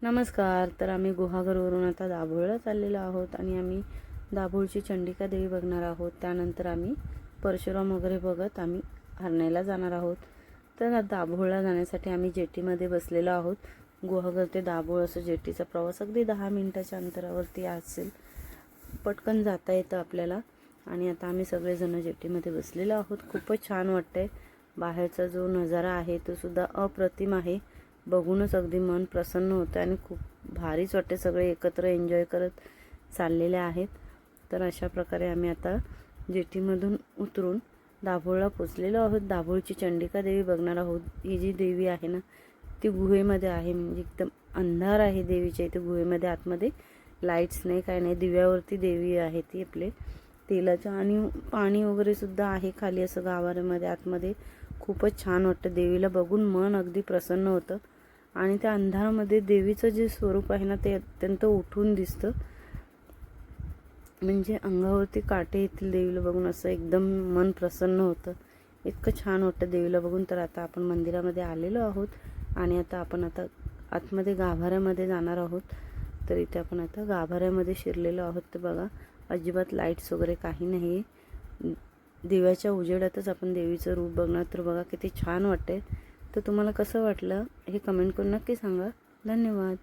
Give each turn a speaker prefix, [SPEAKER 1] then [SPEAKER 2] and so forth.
[SPEAKER 1] नमस्कार. तर आम्ही गुहागरवरून आता दाभोळला चाललेलो आहोत आणि आम्ही दाभोळची चंडिका देवी बघणार आहोत. त्यानंतर आम्ही परशुराम वगैरे बघत आम्ही हरण्याला जाणार आहोत. तर दाभोळला जाण्यासाठी आम्ही जेटीमध्ये बसलेलो आहोत. गुहागर ते दाभोळ असं जेटीचा प्रवास अगदी 10 मिनिटाच्या अंतरावरती असेल. पटकन जाता येतं आपल्याला. आणि आता आम्ही सगळेजण जेटीमध्ये बसलेलो आहोत. खूपच छान वाटतंय. बाहेरचा जो नजारा आहे तो सुद्धा अप्रतिम आहे. बघूनच अगदी मन प्रसन्न होतं आणि खूप भारीच वाटते. सगळे एकत्र एन्जॉय करत चाललेले आहेत. तर अशा प्रकारे आम्ही आता जेटीमधून उतरून दाभोळला पोचलेलो आहोत. दाभोळची चंडिका देवी बघणार आहोत. ही जी देवी आहे ना ती गुहेमध्ये आहे. म्हणजे एकदम अंधार आहे देवीच्या इथे गुहेमध्ये. आतमध्ये लाईट्स नाही, काय नाही, दिव्यावरती देवी आहे ती. आपले तेलाचं आणि पाणी वगैरे सुद्धा आहे खाली असं गाभाऱ्यामध्ये आतमध्ये. खूपच छान वाटतं. देवीला बघून मन अगदी प्रसन्न होतं. आणि त्या अंधारामध्ये देवीचं जे स्वरूप आहे ना ते अत्यंत उठून दिसतं. म्हणजे अंगावरती काटे येतील देवीला बघून. असं एकदम मन प्रसन्न होतं. इतकं छान वाटतं देवीला बघून. तर आता आपण मंदिरामध्ये आलेलो आहोत आणि आता आपण आतमध्ये गाभाऱ्यामध्ये जाणार आहोत. तर इथे आपण आता गाभाऱ्यामध्ये शिरलेलो आहोत. तर बघा, अजिबात लाईट्स वगैरे काही नाही. दिव्याच्या उजेडातच आपण देवीचं रूप बघणार. तर बघा किती छान वाटते. तर तुम्हाला कसं वाटलं हे कमेंट करून नक्की सांगा. धन्यवाद.